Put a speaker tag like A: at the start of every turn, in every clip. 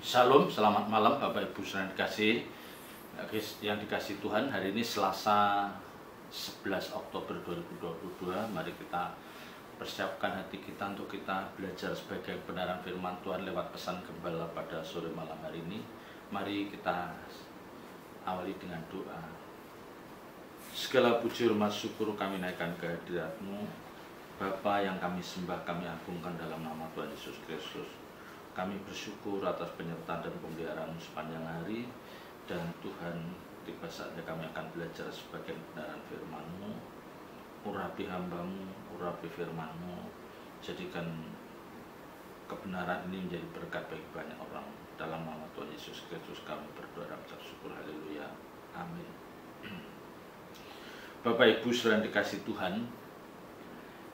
A: Shalom, selamat malam Bapak Ibu yang dikasih Tuhan. Hari ini Selasa 11 Oktober 2022. Mari kita persiapkan hati kita untuk kita belajar sebagai kebenaran firman Tuhan lewat pesan gembala pada sore malam hari ini. Mari kita awali dengan doa. Segala puji hormat syukur kami naikkan ke hadirat-Mu, Bapa yang kami sembah, kami agungkan dalam nama Tuhan Yesus Kristus. Kami bersyukur atas penyertaan dan pemeliharaan sepanjang hari. Dan Tuhan, tiba saatnya kami akan belajar sebagian kebenaran firman-Mu. Urapi hamba-Mu, urapi firman-Mu. Jadikan kebenaran ini menjadi berkat bagi banyak orang. Dalam nama Tuhan Yesus Kristus kami berdoa dan mengucap syukur. Haleluya. Amin. Bapak Ibu saudara dikasih Tuhan,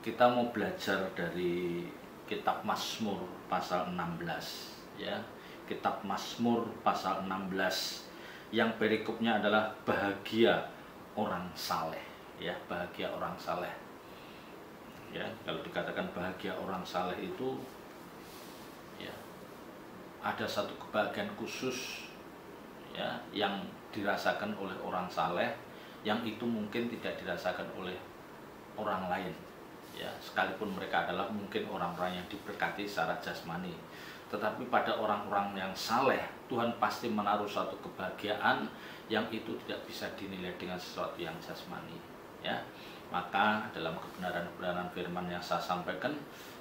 A: kita mau belajar dari Kitab Mazmur pasal 16 ya. Kitab Mazmur pasal 16 yang perikopnya adalah bahagia orang saleh ya, bahagia orang saleh. Ya, kalau dikatakan bahagia orang saleh itu ya ada satu kebahagiaan khusus ya yang dirasakan oleh orang saleh yang itu mungkin tidak dirasakan oleh orang lain. Ya, sekalipun mereka adalah mungkin orang-orang yang diberkati secara jasmani, tetapi pada orang-orang yang saleh Tuhan pasti menaruh suatu kebahagiaan yang itu tidak bisa dinilai dengan sesuatu yang jasmani ya. Maka dalam kebenaran-kebenaran firman yang saya sampaikan,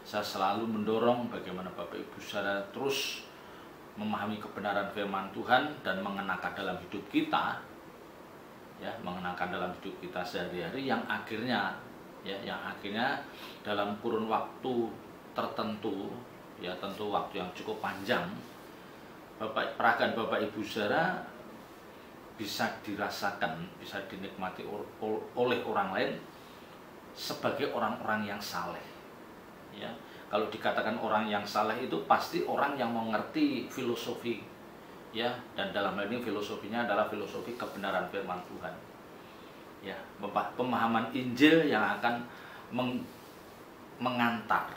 A: saya selalu mendorong bagaimana Bapak Ibu saudara terus memahami kebenaran firman Tuhan dan mengenakan dalam hidup kita ya, mengenakan dalam hidup kita sehari-hari yang akhirnya dalam kurun waktu tertentu ya, tentu waktu yang cukup panjang, peragaan Bapak Ibu saudara bisa dirasakan, bisa dinikmati oleh orang lain sebagai orang-orang yang saleh ya. Kalau dikatakan orang yang saleh itu pasti orang yang mengerti filosofi ya, dan dalam hal ini filosofinya adalah filosofi kebenaran firman Tuhan ya, pemahaman Injil yang akan mengantar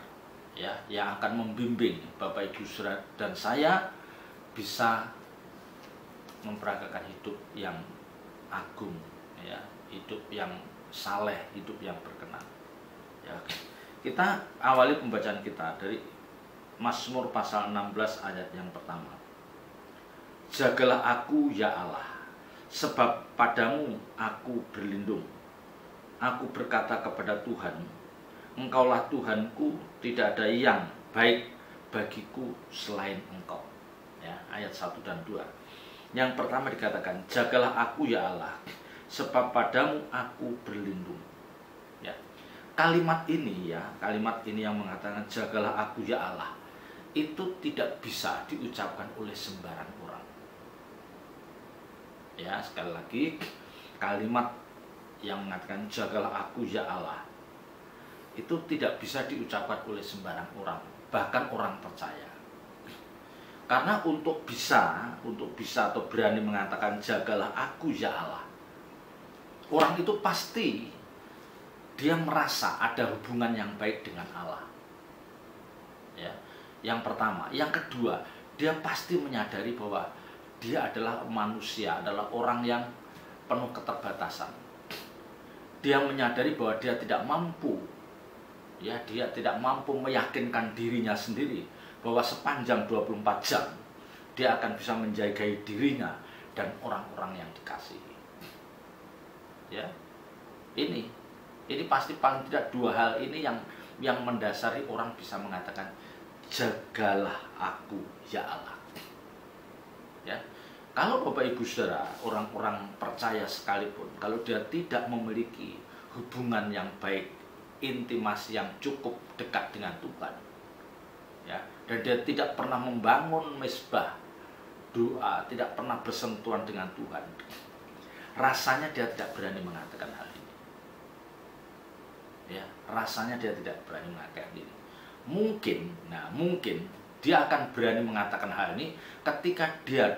A: ya, yang akan membimbing Bapak Ibu saudara dan saya bisa memperagakan hidup yang agung ya, hidup yang saleh, hidup yang berkenan ya. Kita awali pembacaan kita dari Mazmur pasal 16 ayat yang pertama. Jagalah aku ya Allah, sebab padamu aku berlindung. Aku berkata kepada Tuhan, Engkaulah Tuhanku, tidak ada yang baik bagiku selain Engkau. Ya, ayat 1 dan 2. Yang pertama dikatakan, jagalah aku ya Allah, sebab padamu aku berlindung. Ya. Kalimat ini yang mengatakan jagalah aku ya Allah, itu tidak bisa diucapkan oleh sembarang orang. Ya, sekali lagi, kalimat yang mengatakan jagalah aku ya Allah itu tidak bisa diucapkan oleh sembarang orang, bahkan orang percaya. Karena untuk bisa atau berani mengatakan jagalah aku ya Allah, orang itu pasti dia merasa ada hubungan yang baik dengan Allah. Ya, yang pertama, yang kedua, dia pasti menyadari bahwa dia adalah manusia, adalah orang yang penuh keterbatasan. Dia menyadari bahwa dia tidak mampu, ya, dia tidak mampu meyakinkan dirinya sendiri bahwa sepanjang 24 jam dia akan bisa menjagai dirinya dan orang-orang yang dikasihi. Ya, ini pasti paling tidak dua hal ini yang mendasari orang bisa mengatakan jagalah aku ya Allah. Ya. Kalau Bapak Ibu saudara, orang-orang percaya sekalipun, kalau dia tidak memiliki hubungan yang baik, intimasi yang cukup dekat dengan Tuhan, ya, dan dia tidak pernah membangun mezbah doa, tidak pernah bersentuhan dengan Tuhan, rasanya dia tidak berani mengatakan hal ini. Ya, rasanya dia tidak berani mengatakan ini. Mungkin dia akan berani mengatakan hal ini ketika dia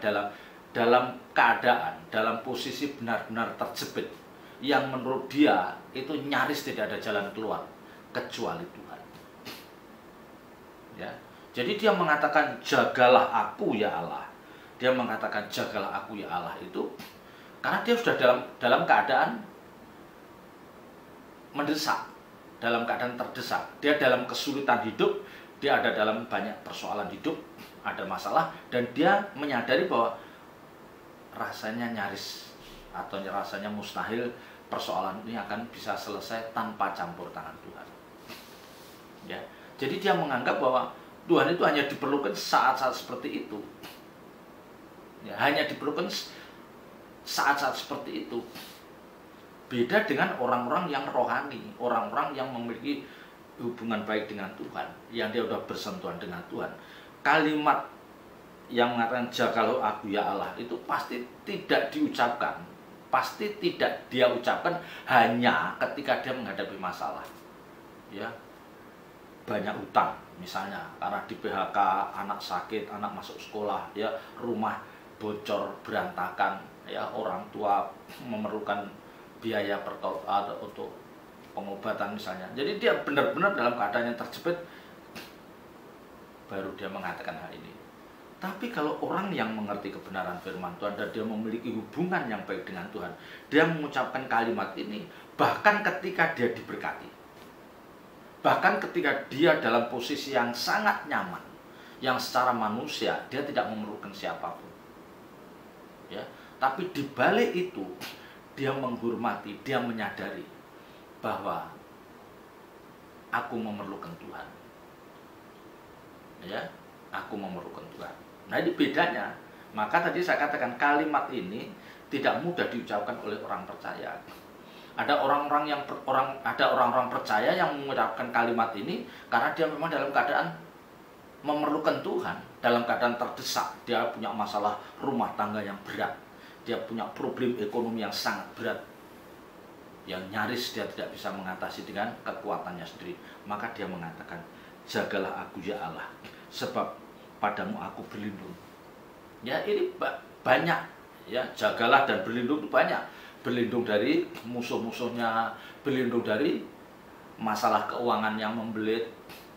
A: dalam keadaan, dalam posisi benar-benar terjepit, yang menurut dia itu nyaris tidak ada jalan keluar kecuali Tuhan. Ya, Jadi dia mengatakan jagalah aku ya Allah. Dia mengatakan jagalah aku ya Allah itu karena dia sudah dalam keadaan mendesak, dalam keadaan terdesak. Dia dalam kesulitan hidup, dia ada dalam banyak persoalan hidup, ada masalah, dan dia menyadari bahwa rasanya nyaris atau rasanya mustahil persoalan ini akan bisa selesai tanpa campur tangan Tuhan. Ya, jadi dia menganggap bahwa Tuhan itu hanya diperlukan saat-saat seperti itu. Ya, hanya diperlukan saat-saat seperti itu. Beda dengan orang-orang yang rohani, orang-orang yang memiliki hubungan baik dengan Tuhan, yang dia sudah bersentuhan dengan Tuhan. Kalimat yang mengatakan jagalah aku ya Allah itu pasti tidak diucapkan, pasti tidak dia ucapkan hanya ketika dia menghadapi masalah. Ya, banyak utang misalnya karena di PHK, anak sakit, anak masuk sekolah, ya, rumah bocor berantakan, ya, orang tua memerlukan biaya untuk pengobatan misalnya. Jadi dia benar-benar dalam keadaan yang terjepit, baru dia mengatakan hal ini. Tapi kalau orang yang mengerti kebenaran firman Tuhan dan dia memiliki hubungan yang baik dengan Tuhan, dia mengucapkan kalimat ini bahkan ketika dia diberkati, bahkan ketika dia dalam posisi yang sangat nyaman, yang secara manusia dia tidak memerlukan siapapun, ya. Tapi di balik itu dia menghormati, dia menyadari bahwa aku memerlukan Tuhan, ya, aku memerlukan Tuhan. Nah, ini bedanya. Maka tadi saya katakan kalimat ini tidak mudah diucapkan oleh orang percaya. Ada orang-orang percaya yang mengucapkan kalimat ini karena dia memang dalam keadaan memerlukan Tuhan, dalam keadaan terdesak, dia punya masalah rumah tangga yang berat, dia punya problem ekonomi yang sangat berat, yang nyaris dia tidak bisa mengatasi dengan kekuatannya sendiri. Maka dia mengatakan, jagalah aku ya Allah, sebab padamu aku berlindung. Ya, ini banyak, ya, jagalah dan berlindung itu banyak. Berlindung dari musuh-musuhnya, berlindung dari masalah keuangan yang membelit,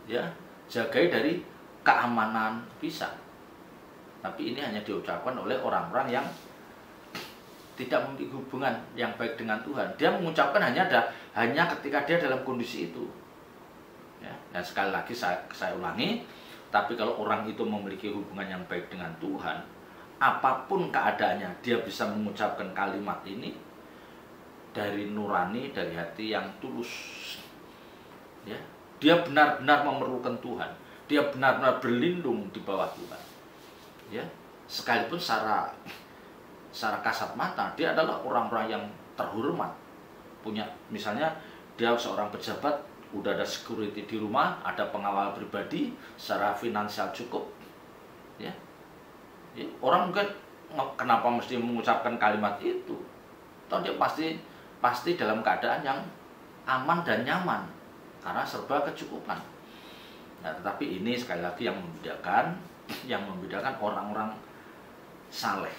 A: ya, jagai dari keamanan bisa. Tapi ini hanya diucapkan oleh orang-orang yang tidak memiliki hubungan yang baik dengan Tuhan. Dia mengucapkan hanya ketika dia dalam kondisi itu. Ya, dan sekali lagi saya ulangi, tapi kalau orang itu memiliki hubungan yang baik dengan Tuhan, apapun keadaannya, dia bisa mengucapkan kalimat ini dari nurani, dari hati yang tulus. Ya, dia benar-benar memerlukan Tuhan. Dia benar-benar berlindung di bawah Tuhan. Ya, sekalipun secara kasat mata dia adalah orang-orang yang terhormat, punya, misalnya dia seorang pejabat, udah ada security di rumah, ada pengawal pribadi, secara finansial cukup, ya. Ya, orang mungkin kenapa mesti mengucapkan kalimat itu? Toh dia pasti dalam keadaan yang aman dan nyaman karena serba kecukupan. Nah, tetapi ini sekali lagi yang membedakan orang-orang saleh.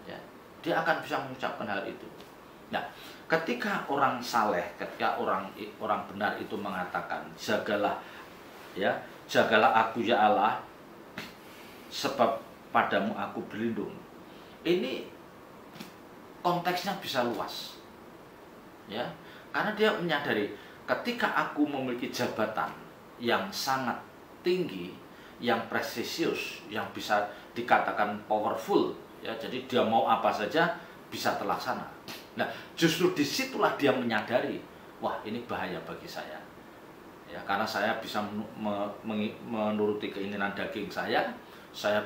A: Ya, dia akan bisa mengucapkan hal itu. Nah, ketika orang saleh, ketika orang benar itu mengatakan jagalah, ya, jagalah aku ya Allah, sebab padamu aku berlindung. Ini konteksnya bisa luas, ya, karena dia menyadari ketika aku memiliki jabatan yang sangat tinggi, yang presisius, yang bisa dikatakan powerful, ya, jadi dia mau apa saja bisa terlaksana. Nah, justru disitulah dia menyadari, wah, ini bahaya bagi saya, ya, karena saya bisa menuruti keinginan daging saya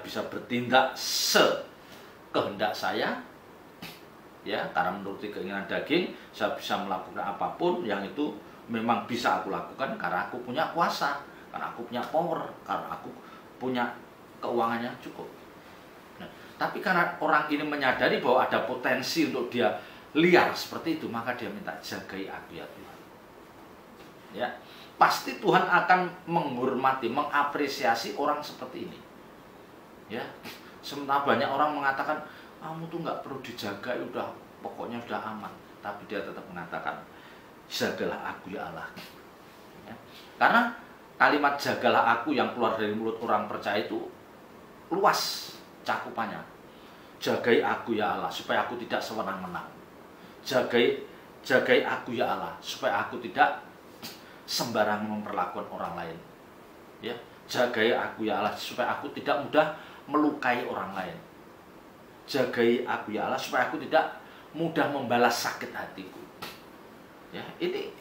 A: bisa bertindak sekehendak saya, ya, karena menuruti keinginan daging saya bisa melakukan apapun yang itu memang bisa aku lakukan karena aku punya kuasa, karena aku punya power, karena aku punya keuangan yang cukup. Nah, tapi karena orang ini menyadari bahwa ada potensi untuk dia liar seperti itu, maka dia minta jagai aku ya Tuhan. Ya, pasti Tuhan akan menghormati, mengapresiasi orang seperti ini. Ya, sementara banyak orang mengatakan kamu tuh nggak perlu dijaga, udah pokoknya sudah aman. Tapi dia tetap mengatakan jagalah aku ya Allah. Ya, karena kalimat jagalah aku yang keluar dari mulut orang percaya itu luas cakupannya. Jagai aku ya Allah supaya aku tidak sewenang-wenang. Jagai aku ya Allah supaya aku tidak sembarangan memperlakukan orang lain. Ya, jagai aku ya Allah supaya aku tidak mudah melukai orang lain. Jagai aku ya Allah supaya aku tidak mudah membalas sakit hatiku. Ya, ini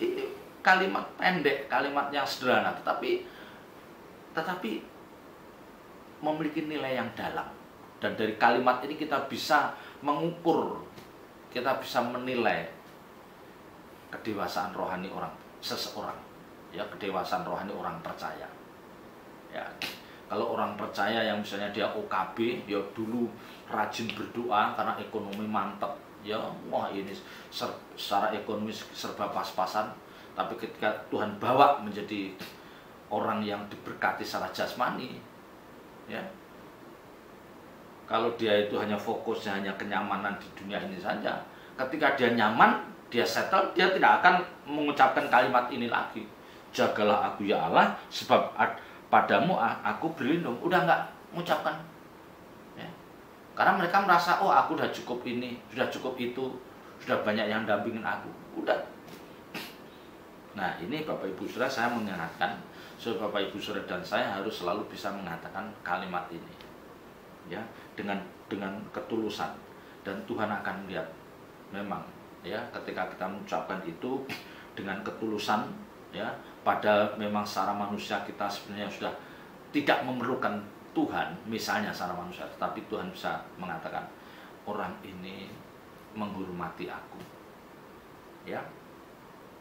A: kalimat pendek, kalimat yang sederhana, tetapi memiliki nilai yang dalam. Dan dari kalimat ini kita bisa mengukur, kita bisa menilai kedewasaan rohani seseorang. Ya, kedewasaan rohani orang percaya. Ya, kalau orang percaya yang misalnya dia OKB, dia dulu rajin berdoa karena ekonomi mantap. Ya, wah ini secara ekonomi serba pas-pasan, tapi ketika Tuhan bawa menjadi orang yang diberkati secara jasmani, ya, kalau dia itu hanya fokusnya hanya kenyamanan di dunia ini saja, ketika dia nyaman, dia settle, dia tidak akan mengucapkan kalimat ini lagi. Jagalah aku ya Allah, sebab padamu aku berlindung. Udah nggak mengucapkan. Karena mereka merasa, oh aku sudah cukup ini, sudah cukup itu, sudah banyak yang dampingin aku. Udah. Nah ini Bapak Ibu Saudara, saya mengingatkan, supaya Bapak Ibu Saudara dan saya harus selalu bisa mengatakan kalimat ini. Ya, dengan ketulusan. Dan Tuhan akan melihat, memang ya ketika kita mengucapkan itu dengan ketulusan, ya, pada memang secara manusia kita sebenarnya sudah tidak memerlukan Tuhan, misalnya secara manusia, tetapi Tuhan bisa mengatakan orang ini menghormati aku. Ya,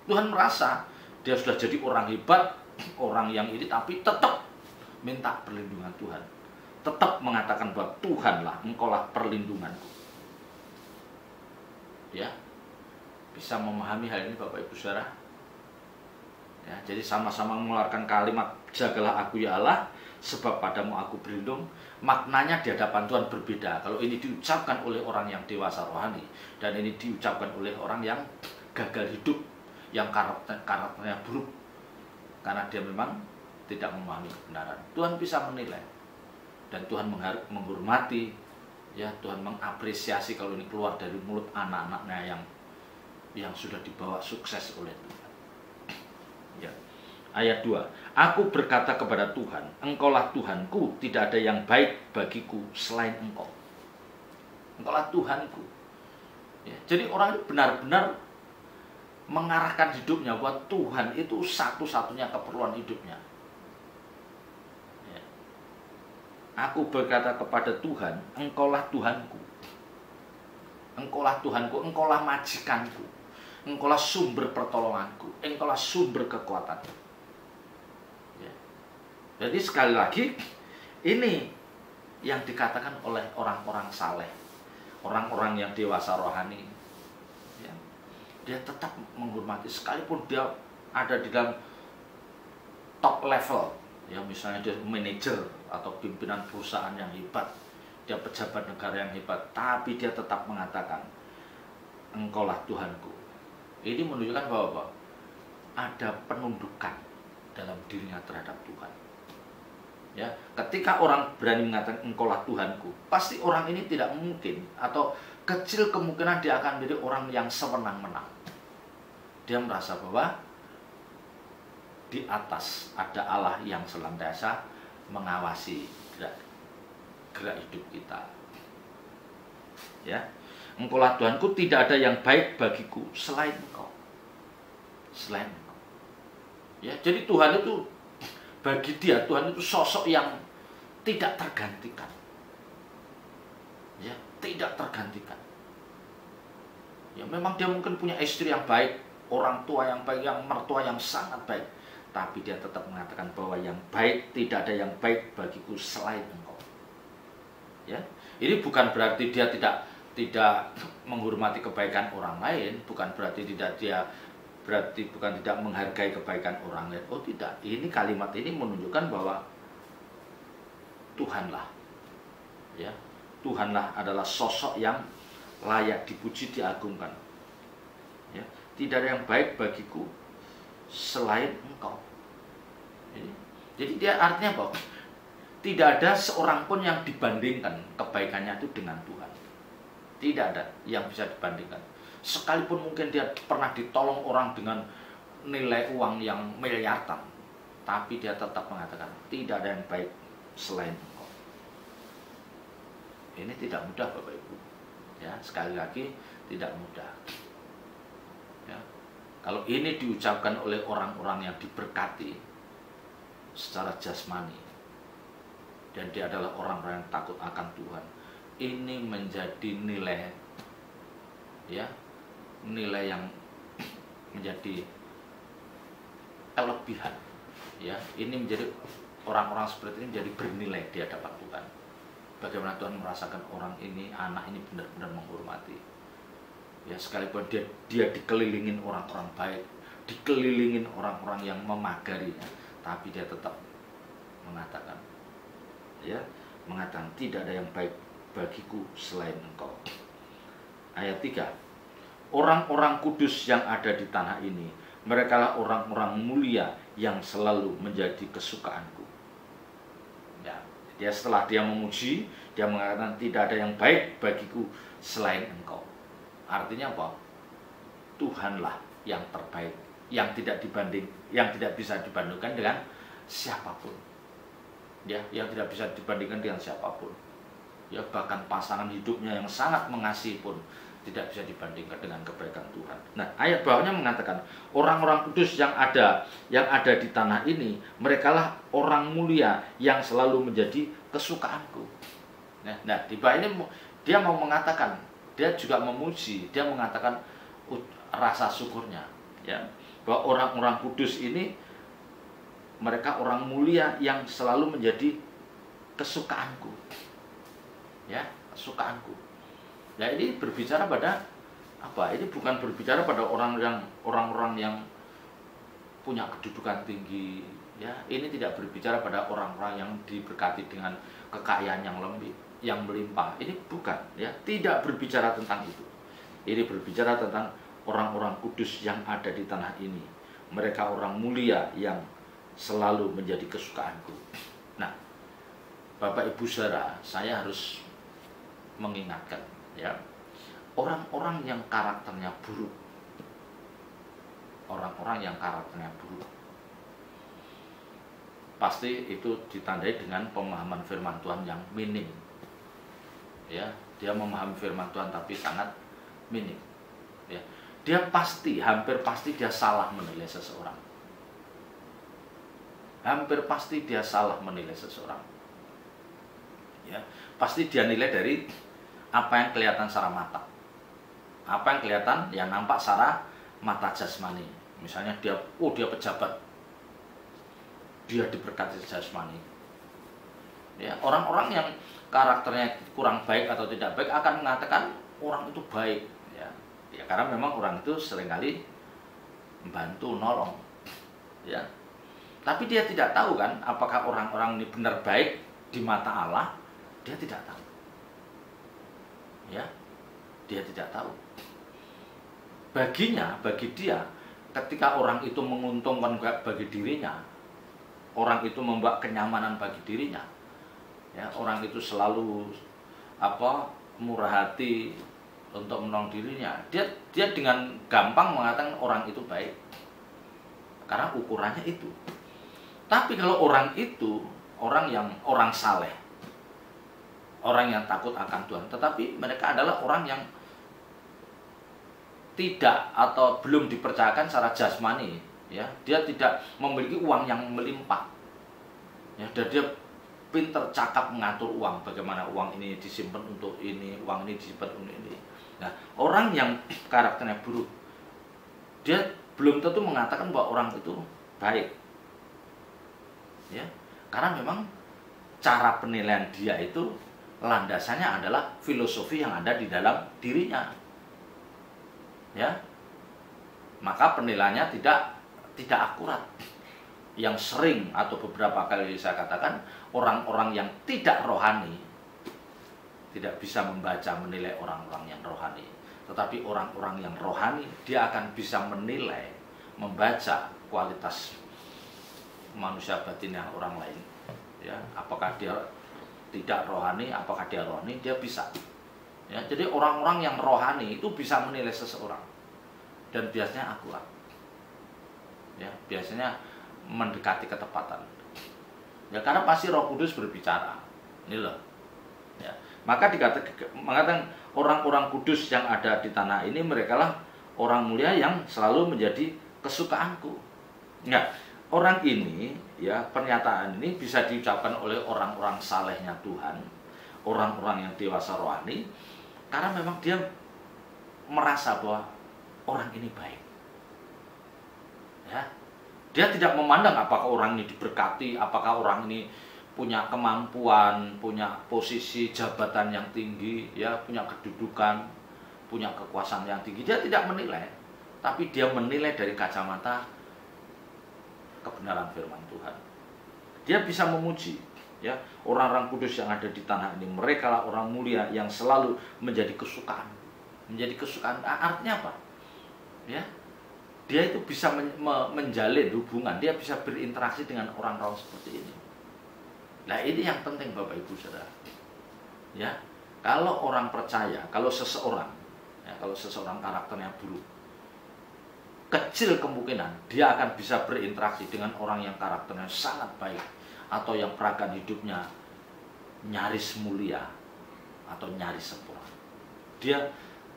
A: Tuhan merasa dia sudah jadi orang hebat, orang yang ini, tapi tetap minta perlindungan Tuhan, tetap mengatakan bahwa Tuhanlah, Engkaulah perlindunganku. Ya, bisa memahami hal ini Bapak Ibu Saudara? Ya, jadi sama-sama mengeluarkan kalimat jagalah aku ya Allah, sebab padamu aku berlindung. Maknanya di hadapan Tuhan berbeda. Kalau ini diucapkan oleh orang yang dewasa rohani, dan ini diucapkan oleh orang yang gagal hidup, yang karakternya buruk, karena dia memang tidak memahami kebenaran. Tuhan bisa menilai, dan Tuhan menghormati, ya, Tuhan mengapresiasi kalau ini keluar dari mulut anak-anaknya yang sudah dibawa sukses oleh Tuhan. Ya. Ayat 2, aku berkata kepada Tuhan, Engkaulah Tuhanku, tidak ada yang baik bagiku selain Engkau. Engkaulah Tuhanku. Ya, jadi orang benar-benar mengarahkan hidupnya bahwa Tuhan itu satu-satunya keperluan hidupnya. Ya. Aku berkata kepada Tuhan, Engkaulah Tuhanku. Engkaulah Tuhanku, Engkaulah majikanku. Engkaulah sumber pertolonganku, Engkaulah sumber kekuatanku. Ya. Jadi sekali lagi, ini yang dikatakan oleh orang-orang saleh, orang-orang yang dewasa rohani. Ya. Dia tetap menghormati, sekalipun dia ada di dalam top level, ya, misalnya dia manajer atau pimpinan perusahaan yang hebat, dia pejabat negara yang hebat, tapi dia tetap mengatakan, Engkaulah Tuhanku. Ini menunjukkan bahwa ada penundukan dalam dirinya terhadap Tuhan. Ya, ketika orang berani mengatakan Engkaulah Tuhanku, pasti orang ini tidak mungkin atau kecil kemungkinan dia akan menjadi orang yang sewenang-wenang. Dia merasa bahwa di atas ada Allah yang senantiasa mengawasi gerak hidup kita. Ya. Engkaulah Tuhanku, tidak ada yang baik bagiku selain Engkau. Selain Engkau. Ya, jadi Tuhan itu, bagi dia Tuhan itu sosok yang tidak tergantikan. Ya, tidak tergantikan. Ya, memang dia mungkin punya istri yang baik, orang tua yang baik, yang mertua yang sangat baik, tapi dia tetap mengatakan bahwa yang baik, tidak ada yang baik bagiku selain Engkau. Ya, ini bukan berarti dia tidak menghormati kebaikan orang lain, bukan berarti bukan tidak menghargai kebaikan orang lain. Oh tidak, ini kalimat ini menunjukkan bahwa Tuhanlah, ya, Tuhanlah adalah sosok yang layak dipuji, diagungkan. Ya, tidak ada yang baik bagiku selain Engkau. Jadi dia artinya apa? Tidak ada seorang pun yang dibandingkan kebaikannya itu dengan Tuhan. Tidak ada yang bisa dibandingkan. Sekalipun mungkin dia pernah ditolong orang dengan nilai uang yang miliaran, tapi dia tetap mengatakan tidak ada yang baik selain Engkau. Ini tidak mudah Bapak Ibu. Ya, sekali lagi tidak mudah. Ya. Kalau ini diucapkan oleh orang-orang yang diberkati secara jasmani, dan dia adalah orang-orang yang takut akan Tuhan, ini menjadi nilai, ya, nilai yang menjadi kelebihan, ya. Ini menjadi orang-orang seperti ini menjadi bernilai di hadapan Tuhan. Bagaimana Tuhan merasakan orang ini, anak ini benar-benar menghormati. Ya, sekalipun dia dikelilingin orang-orang baik, dikelilingin orang-orang yang memagarinya, tapi dia tetap mengatakan, ya, mengatakan tidak ada yang baik bagiku selain Engkau. Ayat 3. Orang-orang kudus yang ada di tanah ini, merekalah orang-orang mulia yang selalu menjadi kesukaanku. Ya, dia setelah dia memuji, dia mengatakan tidak ada yang baik bagiku selain Engkau. Artinya apa? Tuhanlah yang terbaik, yang tidak bisa dibandingkan dengan siapapun. Ya, yang tidak bisa dibandingkan dengan siapapun. Ya, bahkan pasangan hidupnya yang sangat mengasihi pun tidak bisa dibandingkan dengan kebaikan Tuhan. Nah, ayat bawahnya mengatakan orang-orang kudus yang ada di tanah ini, merekalah orang mulia yang selalu menjadi kesukaanku. Nah, di bawah ini dia mau mengatakan, dia juga memuji, dia mengatakan rasa syukurnya, ya, bahwa orang-orang kudus ini mereka orang mulia yang selalu menjadi kesukaanku. Ya, kesukaanku. Ya, ini berbicara pada apa? Ini bukan berbicara pada orang-orang yang punya kedudukan tinggi, ya. Ini tidak berbicara pada orang-orang yang diberkati dengan kekayaan yang melimpah. Ini bukan, ya. Tidak berbicara tentang itu. Ini berbicara tentang orang-orang kudus yang ada di tanah ini. Mereka orang mulia yang selalu menjadi kesukaanku. Nah, Bapak Ibu Saudara, saya harus mengingatkan, ya, orang-orang yang karakternya buruk, orang-orang yang karakternya buruk, pasti itu ditandai dengan pemahaman firman Tuhan yang minim. Ya, dia memahami firman Tuhan tapi sangat minim. Ya, dia hampir pasti dia salah menilai seseorang. Hampir pasti dia salah menilai seseorang. Ya, pasti dia nilai dari apa yang kelihatan secara mata. Apa yang kelihatan, yang nampak secara mata jasmani. Misalnya dia pejabat, dia diberkati jasmani. Ya, orang-orang yang karakternya kurang baik atau tidak baik akan mengatakan orang itu baik, ya. Ya, karena memang orang itu seringkali membantu, nolong, ya. Tapi dia tidak tahu kan apakah orang-orang ini benar baik di mata Allah, dia tidak tahu. Ya, dia tidak tahu. Bagi dia, ketika orang itu menguntungkan bagi dirinya, orang itu membawa kenyamanan bagi dirinya, ya, orang itu selalu murah hati untuk menolong dirinya, dia dengan gampang mengatakan orang itu baik karena ukurannya itu. Tapi kalau orang itu orang saleh, orang yang takut akan Tuhan, tetapi mereka adalah orang yang tidak atau belum dipercayakan secara jasmani, ya, dia tidak memiliki uang yang melimpah, ya, dan dia pinter cakap mengatur uang, bagaimana uang ini disimpan untuk ini, uang ini disimpan untuk ini. Nah, orang yang karakternya buruk, dia belum tentu mengatakan bahwa orang itu baik, ya, karena memang cara penilaian dia itu landasannya adalah filosofi yang ada di dalam dirinya, ya, maka penilaiannya tidak akurat. Yang sering atau beberapa kali saya katakan, orang-orang yang tidak rohani tidak bisa menilai orang-orang yang rohani. Tetapi orang-orang yang rohani, dia akan bisa menilai, membaca kualitas manusia batinnya orang lain. Ya, apakah dia tidak rohani, apakah dia rohani, dia bisa. Ya, jadi orang-orang yang rohani itu bisa menilai seseorang dan biasanya akurat. Ya, biasanya mendekati ketepatan. Ya, karena pasti Roh Kudus berbicara. Ini loh. Ya, maka mengatakan orang-orang kudus yang ada di tanah ini merekalah orang mulia yang selalu menjadi kesukaanku. Nah, orang ini, ya, pernyataan ini bisa diucapkan oleh orang-orang salehnya Tuhan, orang-orang yang dewasa rohani, karena memang dia merasa bahwa orang ini baik. Ya, dia tidak memandang apakah orang ini diberkati, apakah orang ini punya kemampuan, punya posisi jabatan yang tinggi, ya, punya kedudukan, punya kekuasaan yang tinggi. Dia tidak menilai, tapi dia menilai dari kacamata kebenaran firman Tuhan. Dia bisa memuji, ya, orang-orang kudus yang ada di tanah ini. Mereka lah orang mulia yang selalu menjadi kesukaan. Menjadi kesukaan artinya apa? Ya, dia itu bisa menjalin hubungan, dia bisa berinteraksi dengan orang-orang seperti ini. Nah, ini yang penting Bapak Ibu Saudara. Ya, kalau orang percaya, kalau seseorang karakternya buruk, kecil kemungkinan dia akan bisa berinteraksi dengan orang yang karakternya sangat baik atau yang peragaan hidupnya nyaris mulia atau nyaris sempurna. Dia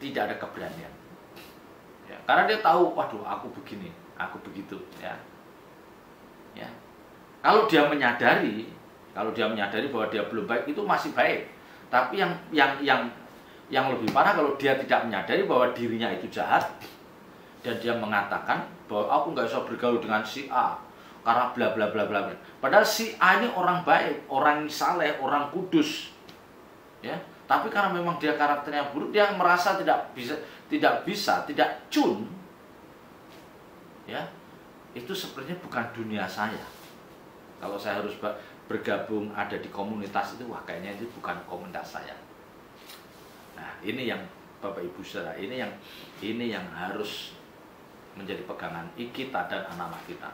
A: tidak ada keberanian. Ya, karena dia tahu, waduh, aku begini, aku begitu, ya. Ya. Kalau dia menyadari bahwa dia belum baik, itu masih baik. Tapi yang lebih parah kalau dia tidak menyadari bahwa dirinya itu jahat dan dia mengatakan bahwa aku nggak bisa bergaul dengan si A karena bla bla bla bla. Padahal si A ini orang baik, orang saleh, orang kudus. Ya, tapi karena memang dia karakternya buruk, dia merasa tidak cun. Ya, itu sebenarnya bukan dunia saya. Kalau saya harus bergabung ada di komunitas itu, wah, kayaknya itu bukan komunitas saya. Nah, ini yang Bapak Ibu Saudara, ini yang harus menjadi pegangan kita dan anak-anak kita.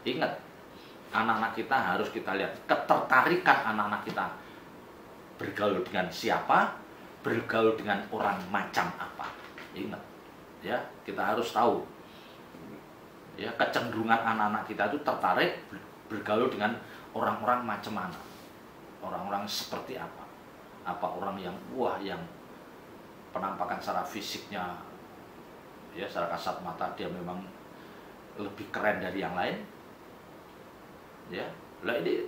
A: Ingat, anak-anak kita harus kita lihat ketertarikan anak-anak kita bergaul dengan siapa, bergaul dengan orang macam apa. Ingat, ya, kita harus tahu, ya, kecenderungan anak-anak kita itu tertarik bergaul dengan orang-orang macam mana, orang-orang seperti apa orang yang yang penampakan secara fisiknya, ya, secara kasat mata dia memang lebih keren dari yang lain, ya. Lah, ini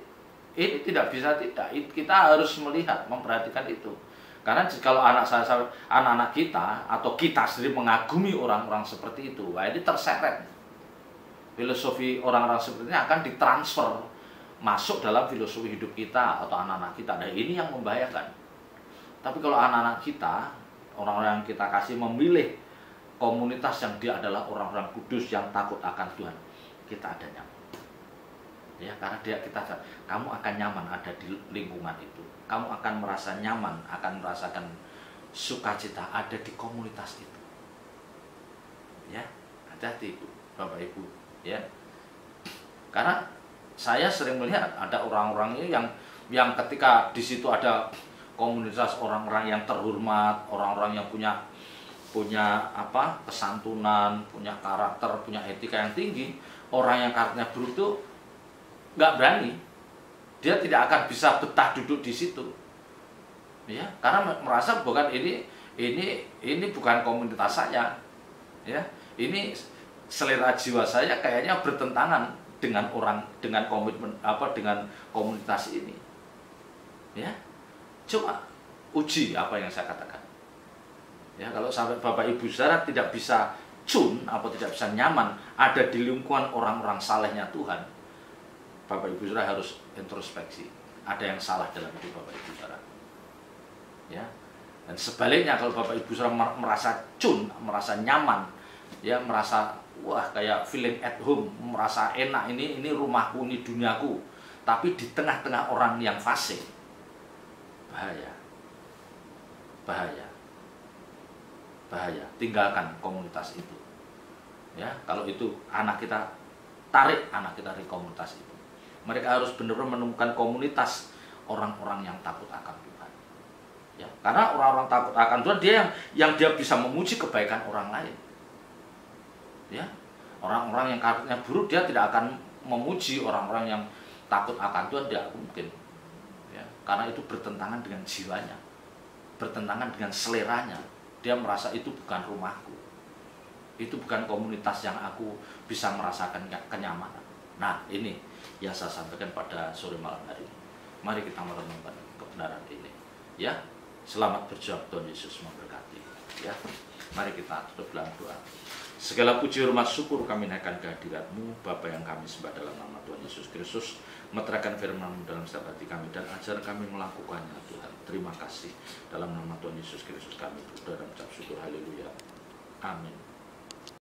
A: tidak bisa kita harus melihat, memperhatikan itu. Karena kalau anak-anak kita atau kita sendiri mengagumi orang-orang seperti itu, wah, ini terseret. Filosofi orang-orang seperti ini akan ditransfer masuk dalam filosofi hidup kita atau anak-anak kita. Nah, ini yang membahayakan. Tapi kalau anak-anak kita, orang-orang yang kita kasih memilih komunitas yang dia adalah orang-orang kudus yang takut akan Tuhan, kita ada nyaman. Ya, karena kamu akan nyaman ada di lingkungan itu. Kamu akan merasa nyaman, akan merasakan sukacita ada di komunitas itu. Ya, hati-hati Bapak Ibu, ya. Karena saya sering melihat ada orang-orangnya yang ketika di situ ada komunitas orang-orang yang terhormat, orang-orang yang punya kesantunan, punya karakter, punya etika yang tinggi, orang yang karakternya buruk itu nggak berani, dia tidak akan bisa betah duduk di situ, ya, karena merasa bukan ini bukan komunitas saya, ya, ini selera jiwa saya kayaknya bertentangan dengan dengan komunitas ini, ya. Coba uji apa yang saya katakan, ya. Kalau sampai Bapak Ibu Saudara tidak bisa atau tidak bisa nyaman ada di lingkungan orang-orang salehnya Tuhan, Bapak Ibu Saudara harus introspeksi, ada yang salah dalam hidup Bapak Ibu Saudara, ya. Dan sebaliknya, kalau Bapak Ibu Saudara merasa merasa nyaman, ya, merasa wah, kayak feeling at home, merasa enak, ini rumahku, ini duniaku, tapi di tengah-tengah orang yang fasik, bahaya, tinggalkan komunitas itu, ya. Kalau itu tarik anak kita dari komunitas itu. Mereka harus benar-benar menemukan komunitas orang-orang yang takut akan Tuhan. Ya, karena orang-orang takut akan Tuhan dia yang dia bisa memuji kebaikan orang lain. Ya, orang-orang yang karakternya buruk dia tidak akan memuji orang-orang yang takut akan Tuhan, tidak mungkin. Ya, karena itu bertentangan dengan jiwanya, bertentangan dengan seleranya. Dia merasa itu bukan rumahku, itu bukan komunitas yang aku bisa merasakan kenyamanan. Nah, ini yang saya sampaikan pada sore malam hari ini. Mari kita merenungkan kebenaran ini. Ya, selamat berjuang, Tuhan Yesus memberkati. Ya, mari kita tutup dalam doa. Segala puji, hormat, syukur kami naikkan kehadirat-Mu, Bapa yang kami sembah dalam nama Tuhan Yesus Kristus. Meteraikan firman-Mu dalam setiap hati kami dan ajar kami melakukannya, Tuhan. Terima kasih. Dalam nama Tuhan Yesus Kristus kami berdoa dan mengucap syukur. Haleluya. Amin.